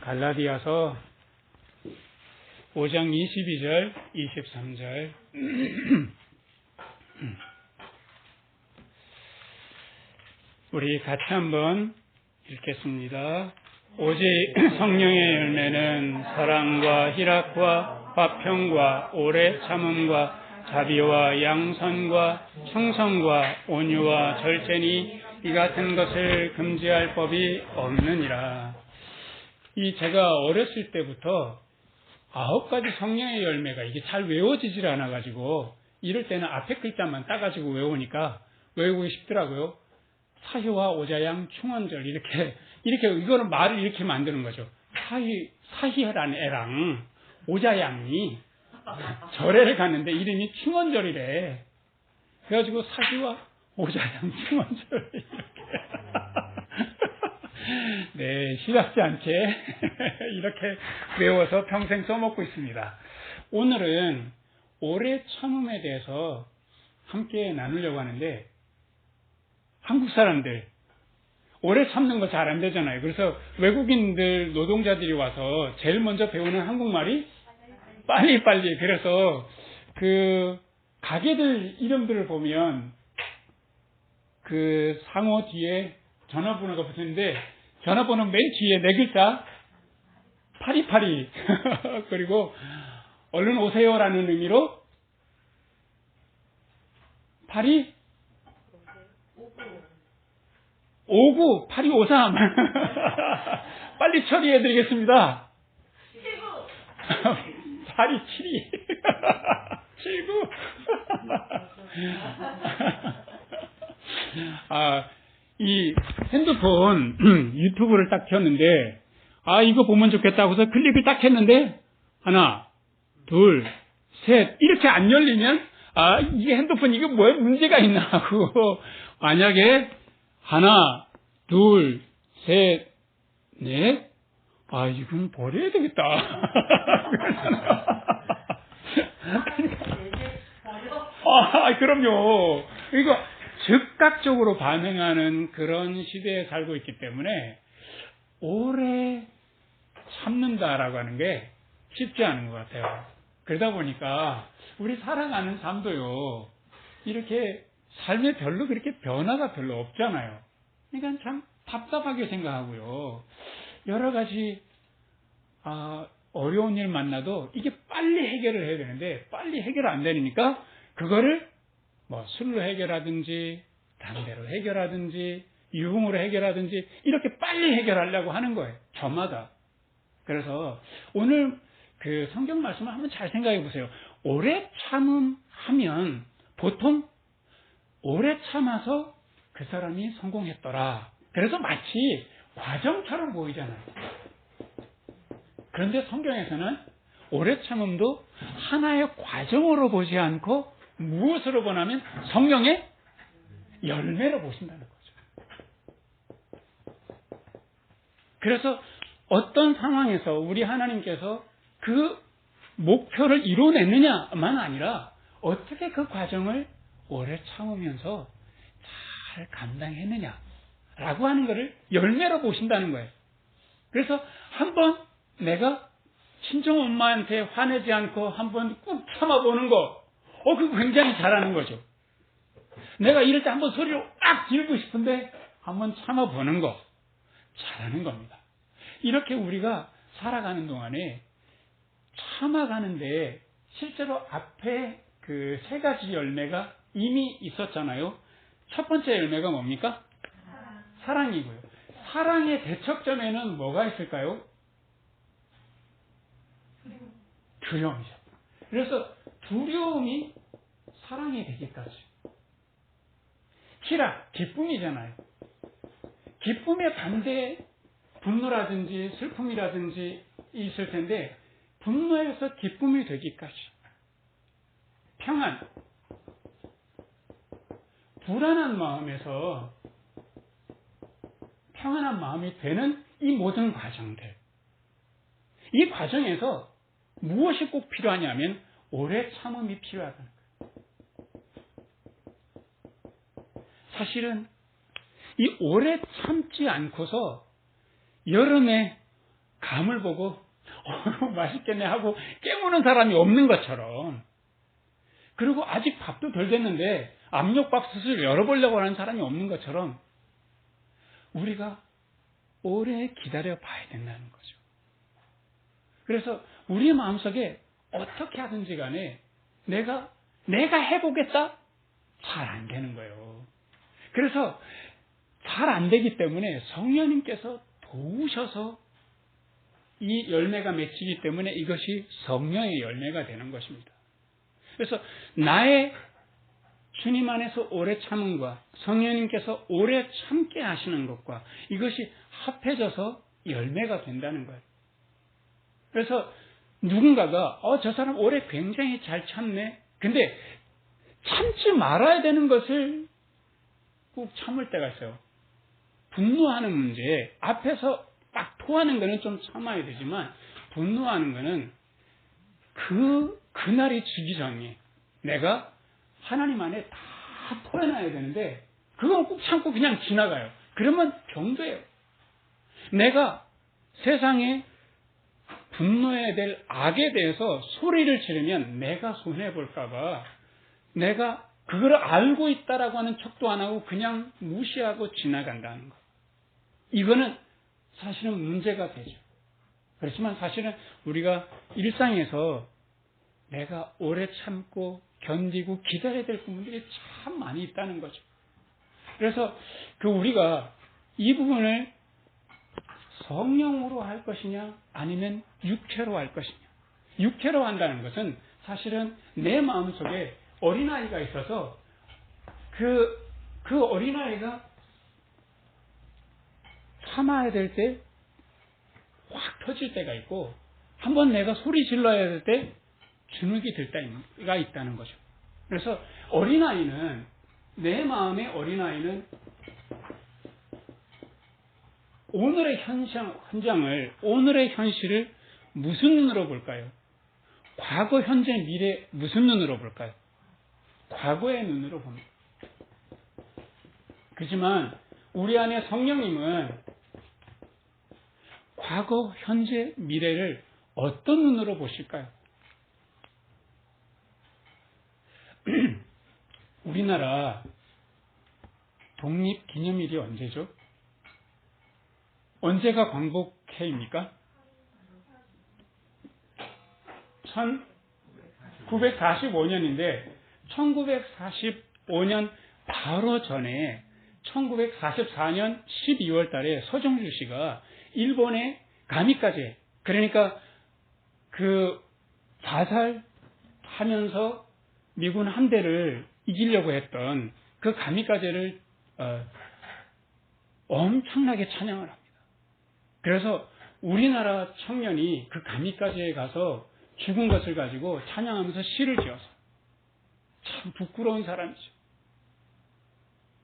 갈라디아서 5장 22절, 23절. 우리 같이 한번 읽겠습니다. 오직 성령의 열매는 사랑과 희락과 화평과 오래 참음과 자비와 양선과 충성과 온유와 절제니 이 같은 것을 금지할 법이 없느니라. 제가 어렸을 때부터 9가지 성령의 열매가 이게 잘 외워지질 않아가지고 이럴 때는 앞에 글자만 따가지고 외우니까 외우기 쉽더라고요. 사희와 오자양 충원절 이렇게 이거는 말을 이렇게 만드는 거죠. 사희라는 애랑 오자양이 절에를 갔는데 이름이 충원절이래. 그래가지고 사희와 오자양 충원절 이렇게. 네, 시답지 않게 이렇게 외워서 평생 써먹고 있습니다. 오늘은 오래 참음에 대해서 함께 나누려고 하는데, 한국 사람들 오래 참는 거 잘 안 되잖아요. 그래서 외국인들 노동자들이 와서 제일 먼저 배우는 한국말이 빨리빨리. 그래서 그 가게들 이름들을 보면 그 상호 뒤에 전화번호가 붙었는데 전화번호 맨 뒤에 4글자 파리파리 그리고 얼른 오세요라는 의미로 파리 59 8253 빨리 처리해드리겠습니다. 8272 79 이 핸드폰 유튜브를 딱 켰는데 이거 보면 좋겠다고 해서 클릭을 딱 했는데 하나 둘 셋 이렇게 안 열리면 이게 핸드폰 이게 뭐야 문제가 있나 하고 만약에 하나 둘 셋 넷 이건 버려야 되겠다. 그럼요. 이거 즉각적으로 반응하는 그런 시대에 살고 있기 때문에 오래 참는다라고 하는 게 쉽지 않은 것 같아요. 그러다 보니까 우리 살아가는 삶도요, 이렇게 삶에 별로 그렇게 변화가 별로 없잖아요. 그러니까 참 답답하게 생각하고요. 여러 가지 어려운 일 만나도 이게 빨리 해결을 해야 되는데 빨리 해결 안 되니까 그거를 술로 해결하든지 담배로 해결하든지 유흥으로 해결하든지 이렇게 빨리 해결하려고 하는 거예요. 저마다. 그래서 오늘 그 성경 말씀을 한번 잘 생각해 보세요. 오래 참음하면 보통 오래 참아서 그 사람이 성공했더라. 그래서 마치 과정처럼 보이잖아요. 그런데 성경에서는 오래 참음도 하나의 과정으로 보지 않고 무엇으로 보냐면 성령의 열매로 보신다는 거죠. 그래서 어떤 상황에서 우리 하나님께서 그 목표를 이뤄냈느냐만 아니라 어떻게 그 과정을 오래 참으면서 잘 감당했느냐라고 하는 것을 열매로 보신다는 거예요. 그래서 한번 내가 친정 엄마한테 화내지 않고 한번 꾹 참아보는 거, 그거 굉장히 잘하는 거죠. 내가 이럴 때 한번 소리를 꽉 지르고 싶은데 한번 참아보는 거, 잘하는 겁니다. 이렇게 우리가 살아가는 동안에 참아가는데 실제로 앞에 그 3가지 열매가 이미 있었잖아요. 첫 번째 열매가 뭡니까? 사랑이고요. 사랑의 대척점에는 뭐가 있을까요? 두려움이죠. 그래서 두려움이 사랑이 되기까지. 희락, 기쁨이잖아요. 기쁨의 반대에 분노라든지 슬픔이라든지 있을 텐데 분노에서 기쁨이 되기까지. 평안, 불안한 마음에서 평안한 마음이 되는 이 모든 과정들. 이 과정에서 무엇이 꼭 필요하냐면 오래 참음이 필요하다는 거예요. 사실은 이 오래 참지 않고서 여름에 감을 보고 맛있겠네 하고 깨무는 사람이 없는 것처럼, 그리고 아직 밥도 덜 됐는데 압력밥솥을 열어보려고 하는 사람이 없는 것처럼 우리가 오래 기다려 봐야 된다는 거죠. 그래서 우리 마음속에 어떻게 하든지 간에 내가 해보겠다? 잘 안 되는 거예요. 그래서 잘 안 되기 때문에 성령님께서 도우셔서 이 열매가 맺히기 때문에 이것이 성령의 열매가 되는 것입니다. 그래서 나의 주님 안에서 오래 참음과 성령님께서 오래 참게 하시는 것과 이것이 합해져서 열매가 된다는 거예요. 그래서 누군가가 저 사람 오래 굉장히 잘 참네. 근데 참지 말아야 되는 것을 꼭 참을 때가 있어요. 분노하는 문제, 앞에서 딱 토하는 거는 좀 참아야 되지만 분노하는 거는 그날이 지기 전에 내가 하나님 안에 다 토해놔야 되는데 그건 꼭 참고 그냥 지나가요. 그러면 병돼요. 내가 세상에 분노해야 될 악에 대해서 소리를 지르면 내가 손해볼까봐 내가 그걸 알고 있다라고 하는 척도 안 하고 그냥 무시하고 지나간다는 거. 이거는 사실은 문제가 되죠. 그렇지만 사실은 우리가 일상에서 내가 오래 참고 견디고 기다려야 될 부분들이 참 많이 있다는 거죠. 그래서 우리가 이 부분을 성령으로 할 것이냐 아니면 육체로 할 것이냐. 육체로 한다는 것은 사실은 내 마음속에 어린아이가 있어서 그 어린아이가 참아야 될 때 확 터질 때가 있고 한번 내가 소리 질러야 될 때 주눅이 들 때가 있다는 거죠. 그래서 어린아이는 내 마음의 어린아이는 오늘의 현장을 오늘의 현실을 무슨 눈으로 볼까요? 과거, 현재, 미래 무슨 눈으로 볼까요? 과거의 눈으로 봅니다. 그렇지만 우리 안에 성령님은 과거, 현재, 미래를 어떤 눈으로 보실까요? 우리나라 독립기념일이 언제죠? 언제가 광복해입니까? 1945년인데 1945년 바로 전에 1944년 12월 달에 서정주 씨가 일본의 가미카제, 그러니까 자살하면서 미군 함대를 이기려고 했던 그 가미카제를 엄청나게 찬양을 합니다. 그래서 우리나라 청년이 그 가미카제에 가서 죽은 것을 가지고 찬양하면서 시를 지어서 참 부끄러운 사람이죠.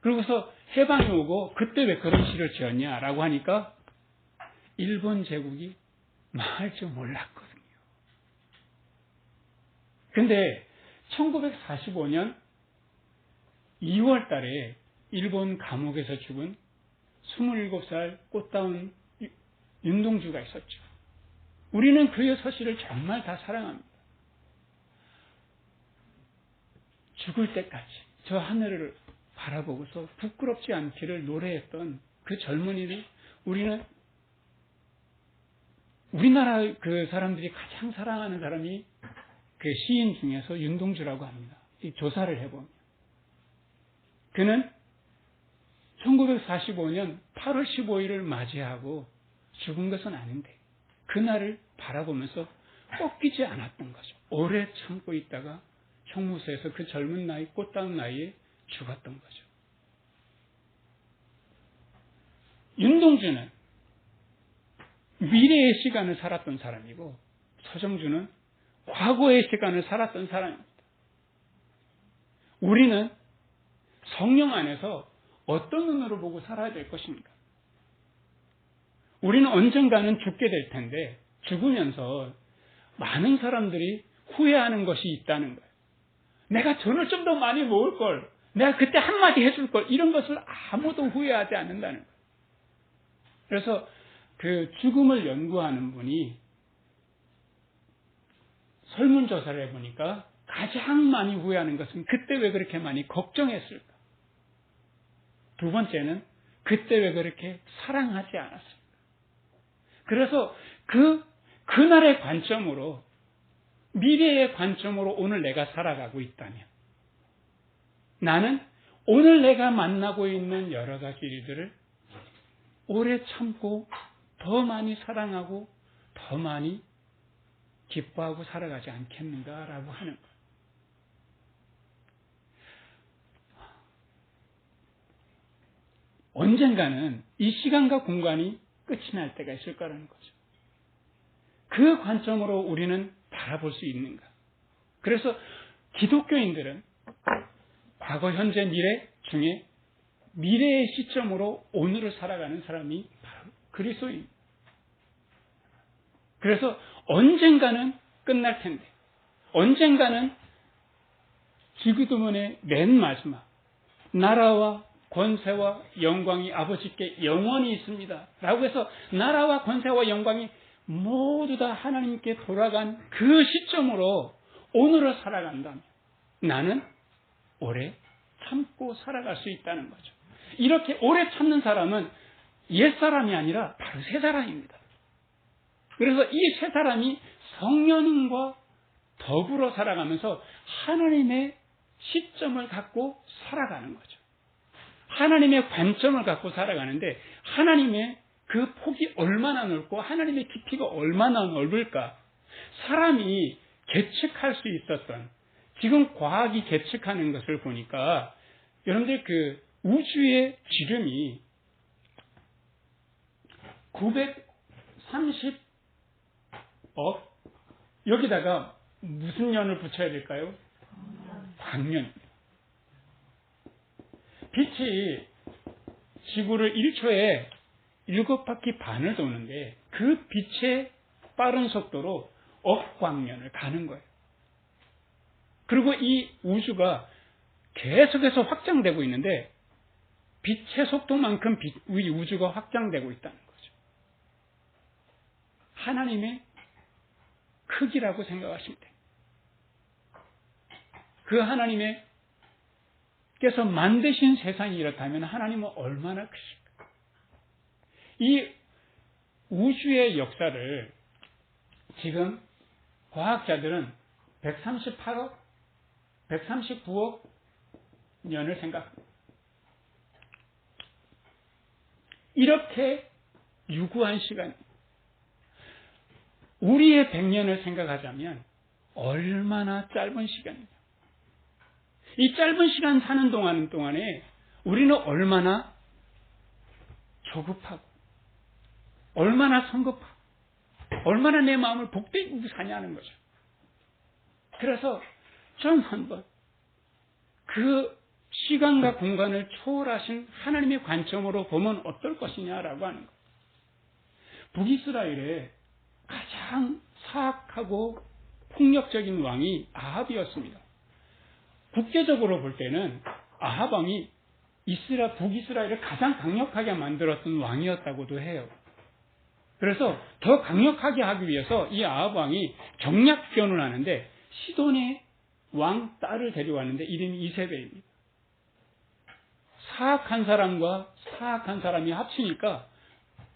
그러고서 해방이 오고 그때 왜 그런 시를 지었냐라고 하니까 일본 제국이 망할 줄 몰랐거든요. 근데 1945년 2월 달에 일본 감옥에서 죽은 27살 꽃다운 윤동주가 있었죠. 우리는 그의 서시를 정말 다 사랑합니다. 죽을 때까지 저 하늘을 바라보고서 부끄럽지 않기를 노래했던 그 젊은이를 우리나라 그 사람들이 가장 사랑하는 사람이 그 시인 중에서 윤동주라고 합니다. 이 조사를 해보면. 그는 1945년 8월 15일을 맞이하고 죽은 것은 아닌데 그날을 바라보면서 꺾이지 않았던 거죠. 오래 참고 있다가 형무소에서 그 젊은 나이, 꽃다운 나이에 죽었던 거죠. 윤동주는 미래의 시간을 살았던 사람이고 서정주는 과거의 시간을 살았던 사람입니다. 우리는 성령 안에서 어떤 눈으로 보고 살아야 될 것입니까? 우리는 언젠가는 죽게 될 텐데 죽으면서 많은 사람들이 후회하는 것이 있다는 거예요. 내가 돈을 좀 더 많이 모을 걸, 내가 그때 한마디 해줄 걸, 이런 것을 아무도 후회하지 않는다는 거예요. 그래서 그 죽음을 연구하는 분이 설문조사를 해보니까 가장 많이 후회하는 것은 그때 왜 그렇게 많이 걱정했을까? 두 번째는 그때 왜 그렇게 사랑하지 않았을까? 그래서 그날의 관점으로, 미래의 관점으로 오늘 내가 살아가고 있다면, 나는 오늘 내가 만나고 있는 여러 가지 일들을 오래 참고 더 많이 사랑하고 더 많이 기뻐하고 살아가지 않겠는가라고 하는 거예요. 언젠가는 이 시간과 공간이 끝이 날 때가 있을 거라는 거죠. 그 관점으로 우리는 바라볼 수 있는가? 그래서 기독교인들은 과거, 현재, 미래 중에 미래의 시점으로 오늘을 살아가는 사람이 바로 그리스도입니다. 그래서 언젠가는 끝날 텐데, 언젠가는 기도문의 맨 마지막, 나라와 권세와 영광이 아버지께 영원히 있습니다 라고 해서 나라와 권세와 영광이 모두 다 하나님께 돌아간 그 시점으로 오늘을 살아간다면 나는 오래 참고 살아갈 수 있다는 거죠. 이렇게 오래 참는 사람은 옛사람이 아니라 바로 새사람입니다. 그래서 이 새사람이 성령님과 더불어 살아가면서 하나님의 시점을 갖고 살아가는 거죠. 하나님의 관점을 갖고 살아가는데 하나님의 그 폭이 얼마나 넓고 하나님의 깊이가 얼마나 넓을까? 사람이 계측할 수 있었던, 지금 과학이 계측하는 것을 보니까 여러분들 그 우주의 지름이 930억, 여기다가 무슨 년을 붙여야 될까요? 광년. 빛이 지구를 1초에 7바퀴 반을 도는데 그 빛의 빠른 속도로 억광년을 가는 거예요. 그리고 이 우주가 계속해서 확장되고 있는데 빛의 속도만큼 우리 우주가 확장되고 있다는 거죠. 하나님의 크기라고 생각하시면 돼요. 그 하나님의 께서 만드신 세상이 이렇다면 하나님은 얼마나 크실까? 이 우주의 역사를 지금 과학자들은 138억, 139억 년을 생각합니다. 이렇게 유구한 시간, 우리의 100년을 생각하자면 얼마나 짧은 시간이냐. 이 짧은 시간 사는 동안에 우리는 얼마나 조급하고 얼마나 성급하고 얼마나 내 마음을 복되고 사냐는 거죠. 그래서 좀 한번 그 시간과 공간을 초월하신 하나님의 관점으로 보면 어떨 것이냐라고 하는 거예요. 북이스라엘의 가장 사악하고 폭력적인 왕이 아합이었습니다. 국제적으로 볼 때는 아합 왕이 북이스라엘을 가장 강력하게 만들었던 왕이었다고도 해요. 그래서 더 강력하게 하기 위해서 이 아합 왕이 정략변을 하는데 시돈의 왕 딸을 데려왔는데 이름이 이세벨입니다. 사악한 사람과 사악한 사람이 합치니까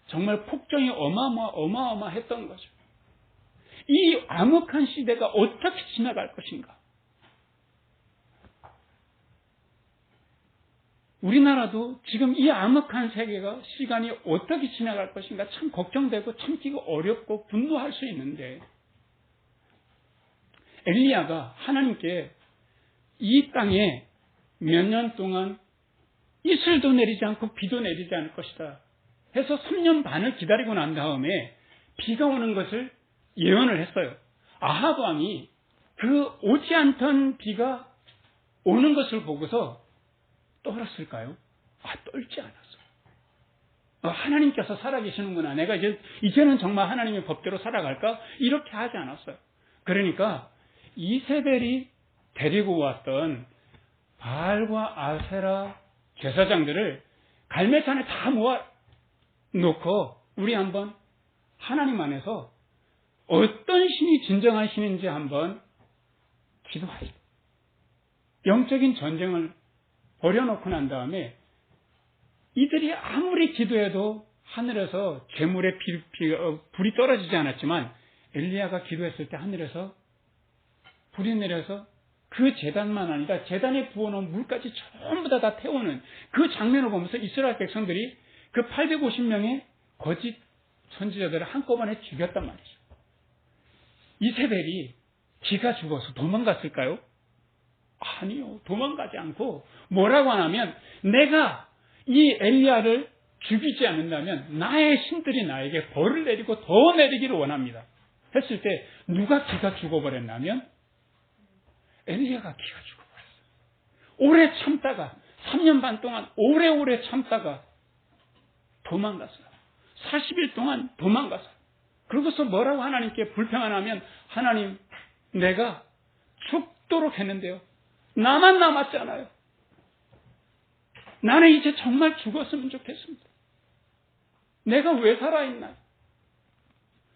정말 폭정이 어마어마했던 거죠. 이 암흑한 시대가 어떻게 지나갈 것인가? 우리나라도 지금 이 암흑한 세계가 시간이 어떻게 지나갈 것인가 참 걱정되고 참기가 어렵고 분노할 수 있는데 엘리야가 하나님께 이 땅에 몇 년 동안 이슬도 내리지 않고 비도 내리지 않을 것이다 해서 3년 반을 기다리고 난 다음에 비가 오는 것을 예언을 했어요. 아합 왕이 그 오지 않던 비가 오는 것을 보고서 떨었을까요? 떨지 않았어요. 하나님께서 살아계시는구나. 내가 이제는 정말 하나님의 법대로 살아갈까? 이렇게 하지 않았어요. 그러니까 이세벨이 데리고 왔던 바알과 아세라 제사장들을 갈매산에 다 모아 놓고 우리 한번 하나님 안에서 어떤 신이 진정한 신인지 한번 기도하시고 영적인 전쟁을 벌여놓고 난 다음에 이들이 아무리 기도해도 하늘에서 재물에 불이 떨어지지 않았지만 엘리야가 기도했을 때 하늘에서 불이 내려서 그 제단만 아니라 제단에 부어놓은 물까지 전부 다 태우는 그 장면을 보면서 이스라엘 백성들이 그 850명의 거짓 선지자들을 한꺼번에 죽였단 말이죠. 이세벨이 기가 죽어서 도망갔을까요? 아니요. 도망가지 않고 뭐라고 하냐면 내가 이 엘리야를 죽이지 않는다면 나의 신들이 나에게 벌을 내리고 더 내리기를 원합니다. 했을 때 누가 기가 죽어버렸냐면 엘리야가 기가 죽어버렸어요. 오래 참다가 3년 반 동안 오래오래 참다가 도망갔어요. 40일 동안 도망갔어요. 그러고서 뭐라고 하나님께 불평하냐면 하나님 내가 죽도록 했는데요. 나만 남았잖아요. 나는 이제 정말 죽었으면 좋겠습니다. 내가 왜 살아있나?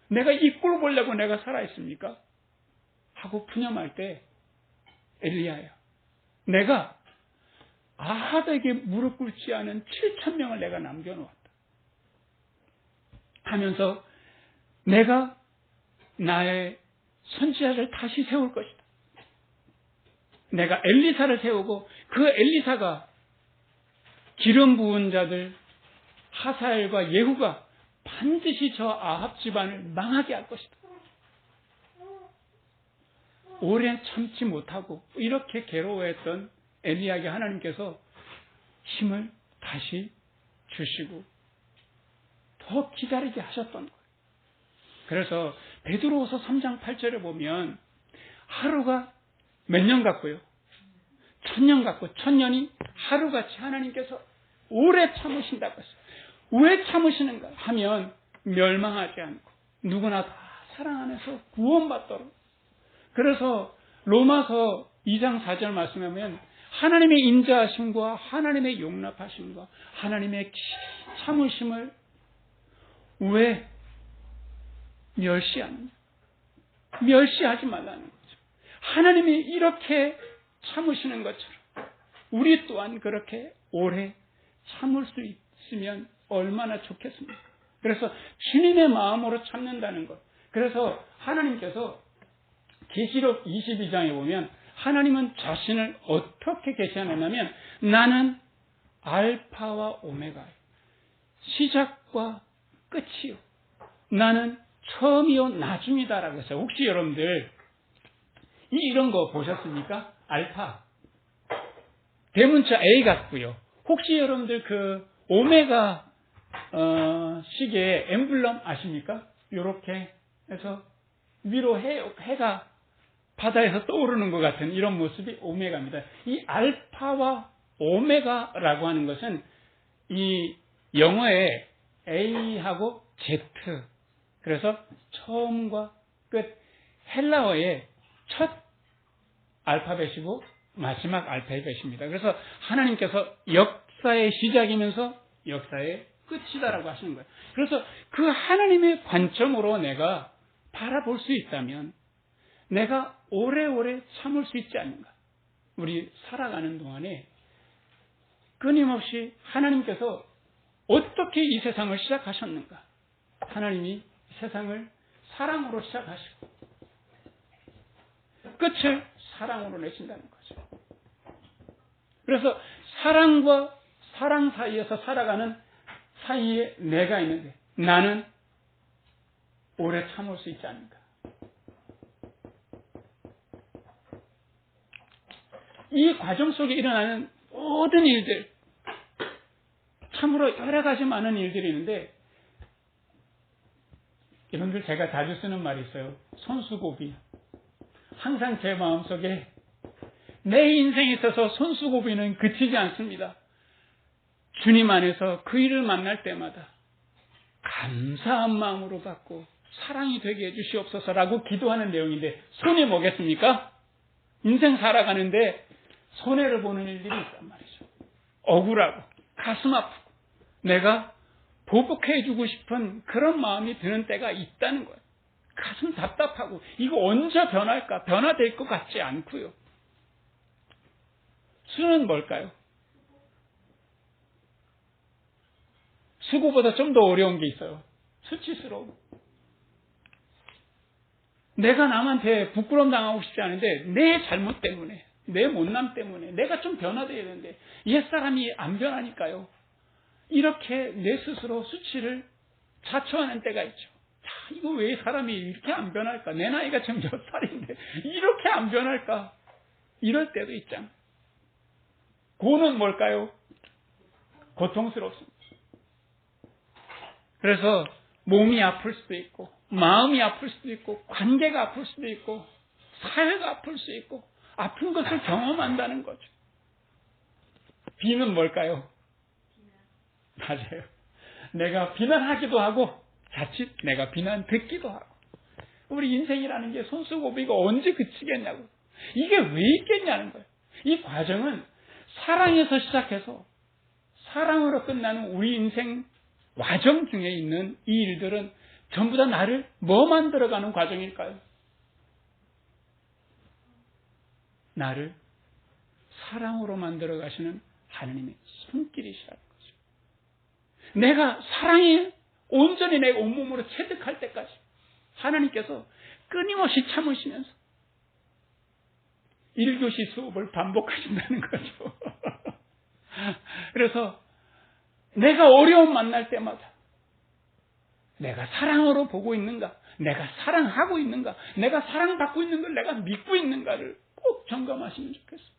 내가 이 꼴 보려고 내가 살아있습니까? 하고 푸념할 때 엘리야야. 내가 아합에게 무릎 꿇지 않은 7,000명을 내가 남겨놓았다. 하면서 내가 나의 선지자를 다시 세울 것이다. 내가 엘리사를 세우고 그 엘리사가 기름 부은 자들 하사엘과 예후가 반드시 저 아합 집안을 망하게 할 것이다. 오랜 참지 못하고 이렇게 괴로워했던 엘리야에게 하나님께서 힘을 다시 주시고 더 기다리게 하셨던 거예요. 그래서 베드로후서 3장 8절에 보면 하루가 몇 년 같고요. 1000년 같고 1000년이 하루같이 하나님께서 오래 참으신다고 했어요. 왜 참으시는가 하면 멸망하지 않고 누구나 다 사랑 안에서 구원받도록. 그래서 로마서 2장 4절 말씀하면 하나님의 인자하심과 하나님의 용납하심과 하나님의 참으심을 왜 멸시하느냐. 멸시하지 말라는 거죠. 하나님이 이렇게 참으시는 것처럼 우리 또한 그렇게 오래 참을 수 있으면 얼마나 좋겠습니까? 그래서 주님의 마음으로 참는다는 것. 그래서 하나님께서 계시록 22장에 보면 하나님은 자신을 어떻게 계시하냐면 나는 알파와 오메가 시작과 끝이요. 나는 처음이요 나중이다라고 했어요. 혹시 여러분들 이런 거 보셨습니까? 알파 대문자 A 같고요. 혹시 여러분들 그 오메가 시계의 엠블럼 아십니까? 이렇게 해서 위로 해가 바다에서 떠오르는 것 같은 이런 모습이 오메가입니다. 이 알파와 오메가라고 하는 것은 이 영어의 A하고 Z 그래서 처음과 끝 헬라어의 첫 알파벳이고 마지막 알파벳입니다. 그래서 하나님께서 역사의 시작이면서 역사의 끝이다라고 하시는 거예요. 그래서 그 하나님의 관점으로 내가 바라볼 수 있다면 내가 오래오래 참을 수 있지 않는가. 우리 살아가는 동안에 끊임없이 하나님께서 어떻게 이 세상을 시작하셨는가. 하나님이 세상을 사랑으로 시작하시고 끝을 사랑으로 내신다는 거죠. 그래서 사랑과 사랑 사이에서 살아가는 사이에 내가 있는데 나는 오래 참을 수 있지 않는가. 이 과정 속에 일어나는 모든 일들 참으로 여러 가지 많은 일들이 있는데 여러분들 제가 자주 쓰는 말이 있어요. 손수고비. 항상 제 마음속에 내 인생에 있어서 손수고비는 그치지 않습니다. 주님 안에서 그 일을 만날 때마다 감사한 마음으로 받고 사랑이 되게 해주시옵소서라고 기도하는 내용인데 손이 뭐겠습니까? 인생 살아가는데 손해를 보는 일들이 있단 말이죠. 억울하고 가슴 아프고 내가 보복해주고 싶은 그런 마음이 드는 때가 있다는 거예요. 가슴 답답하고 이거 언제 변할까? 변화될 것 같지 않고요. 수는 뭘까요? 수고보다 좀 더 어려운 게 있어요. 수치스러움. 내가 남한테 부끄러움 당하고 싶지 않은데 내 잘못 때문에, 내 못남 때문에 내가 좀 변화돼야 되는데 옛사람이 안 변하니까요. 이렇게 내 스스로 수치를 자초하는 때가 있죠. 자, 이거 왜 사람이 이렇게 안 변할까? 내 나이가 지금 몇 살인데 이렇게 안 변할까? 이럴 때도 있잖아요. 고는 뭘까요? 고통스럽습니다. 그래서 몸이 아플 수도 있고 마음이 아플 수도 있고 관계가 아플 수도 있고 사회가 아플 수 있고 아픈 것을 경험한다는 거죠. 비는 뭘까요? 맞아요. 내가 비난하기도 하고 자칫 내가 비난 듣기도 하고 우리 인생이라는 게 손수고비가 언제 그치겠냐고. 이게 왜 있겠냐는 거예요. 이 과정은 사랑에서 시작해서 사랑으로 끝나는 우리 인생 과정 중에 있는 이 일들은 전부 다 나를 뭐 만들어가는 과정일까요? 나를 사랑으로 만들어 가시는 하나님의 손길이시라는 거죠. 내가 사랑에 온전히 내 온몸으로 체득할 때까지 하나님께서 끊임없이 참으시면서 1교시 수업을 반복하신다는 거죠. 그래서 내가 어려움 만날 때마다 내가 사랑으로 보고 있는가, 내가 사랑하고 있는가, 내가 사랑받고 있는 걸 내가 믿고 있는가를 꼭 점검하시면 좋겠습니다.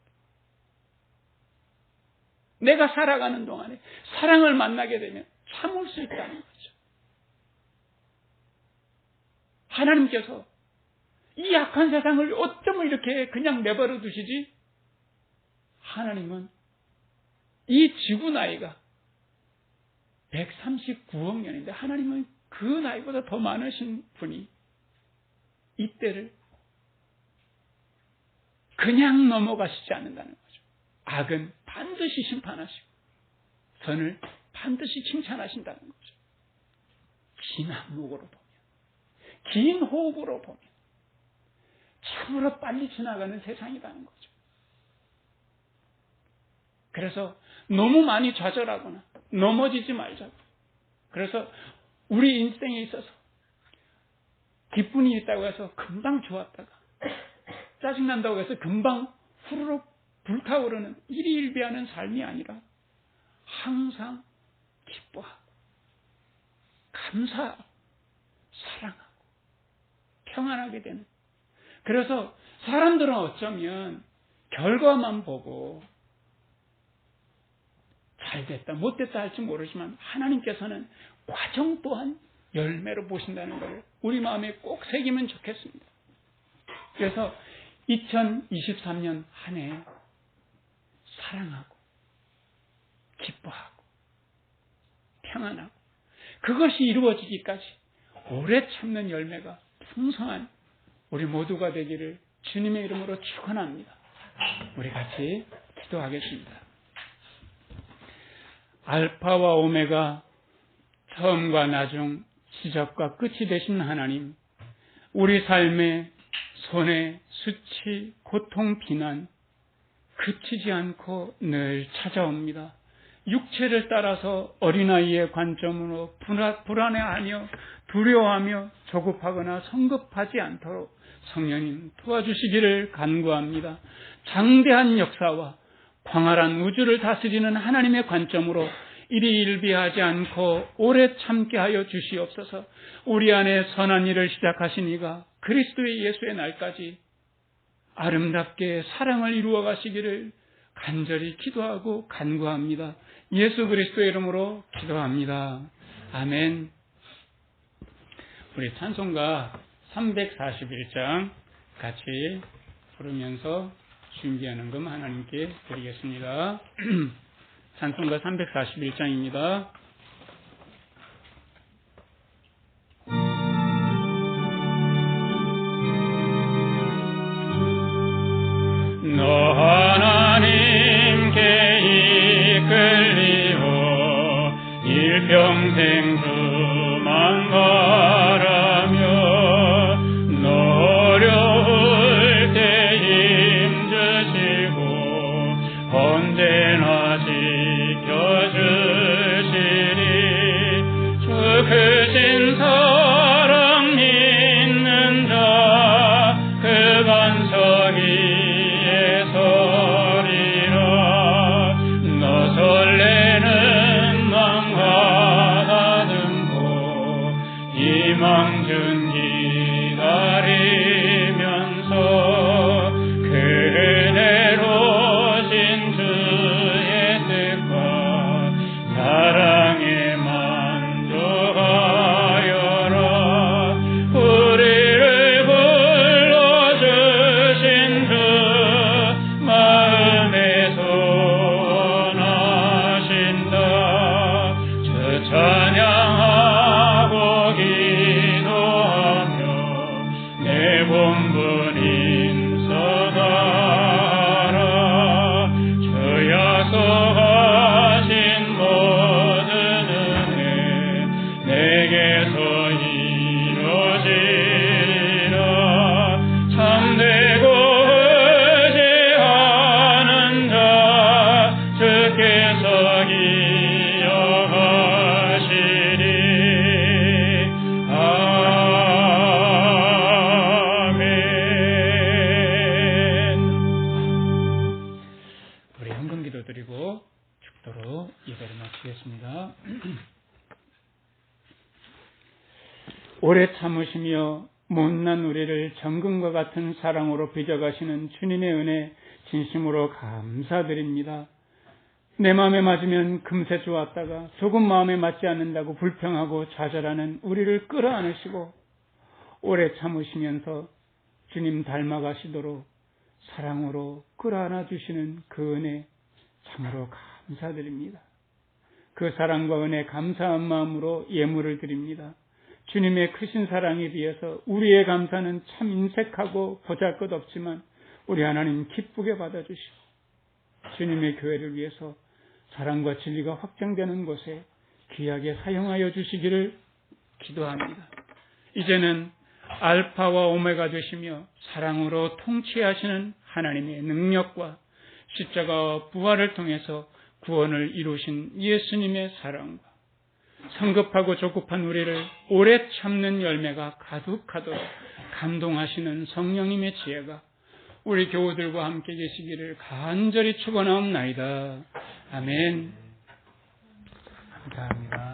내가 살아가는 동안에 사랑을 만나게 되면 참을 수 있다는 거죠. 하나님께서 이 약한 세상을 어쩌면 이렇게 그냥 내버려 두시지? 하나님은 이 지구 나이가 139억 년인데 하나님은 그 나이보다 더 많으신 분이 이때를 그냥 넘어가시지 않는다는 거죠. 악은 반드시 심판하시고 선을 반드시 칭찬하신다는 거죠. 긴 안목으로 보면, 긴 호흡으로 보면 참으로 빨리 지나가는 세상이라는 거죠. 그래서 너무 많이 좌절하거나 넘어지지 말자고. 그래서 우리 인생에 있어서 기쁨이 있다고 해서 금방 좋았다가 짜증난다고 해서 금방 후루룩 불타오르는 일희일비하는 삶이 아니라 항상 기뻐하고 감사하고 사랑하고 평안하게 되는. 그래서 사람들은 어쩌면 결과만 보고 잘됐다 못됐다 할지 모르지만 하나님께서는 과정 또한 열매로 보신다는 것을 우리 마음에 꼭 새기면 좋겠습니다. 그래서 2023년 한 해 사랑하고 기뻐하고 평안하고 그것이 이루어지기까지 오래 참는 열매가 풍성한 우리 모두가 되기를 주님의 이름으로 축원합니다. 우리 같이 기도하겠습니다. 알파와 오메가 처음과 나중 시작과 끝이 되신 하나님, 우리 삶의 손해, 수치, 고통, 비난 그치지 않고 늘 찾아옵니다. 육체를 따라서 어린아이의 관점으로 불안해하며 두려워하며 조급하거나 성급하지 않도록 성령님 도와주시기를 간구합니다. 장대한 역사와 광활한 우주를 다스리는 하나님의 관점으로 일희일비하지 않고 오래 참게 하여 주시옵소서. 우리 안에 선한 일을 시작하신 이가 그리스도의 예수의 날까지 아름답게 사랑을 이루어 가시기를 간절히 기도하고 간구합니다. 예수 그리스도의 이름으로 기도합니다. 아멘. 우리 찬송가 341장 같이 부르면서 준비하는 금 하나님께 드리겠습니다. 찬송가 341장입니다. 너 하나님께 이끌리오 일평생 주신 사랑 믿는 자 그 반석 위에 서리라. 너 설레는 마음과 다듬고 희망 준 기다리면서 그대로 신 주의 뜻과 사랑에 만족하여라. 우리를 불러주신 주 마음에 소원하신다. 주 찬양하고 기도하며 내 본분 힘써가라. 주 약속하신 모든 은혜 내게서 이루어지리라. 참되고 의지하는 자 주께서 기억하시리. 아멘. 우리 헌금 기도 드리고 축도로 예배를 마치겠습니다. 오래 참으시며 못난 우리를 정금과 같은 사랑으로 빚어가시는 주님의 은혜 진심으로 감사드립니다. 내 마음에 맞으면 금세 좋았다가 조금 마음에 맞지 않는다고 불평하고 좌절하는 우리를 끌어안으시고 오래 참으시면서 주님 닮아가시도록 사랑으로 끌어안아 주시는 그 은혜 참으로 감사드립니다. 그 사랑과 은혜 감사한 마음으로 예물을 드립니다. 주님의 크신 사랑에 비해서 우리의 감사는 참 인색하고 보잘것없지만 우리 하나님 기쁘게 받아주시고 주님의 교회를 위해서 사랑과 진리가 확장되는 곳에 귀하게 사용하여 주시기를 기도합니다. 이제는 알파와 오메가 되시며 사랑으로 통치하시는 하나님의 능력과 십자가와 부활을 통해서 구원을 이루신 예수님의 사랑과 성급하고 조급한 우리를 오래 참는 열매가 가득하도록 감동하시는 성령님의 지혜가 우리 교우들과 함께 계시기를 간절히 축원하옵나이다. 아멘. 감사합니다.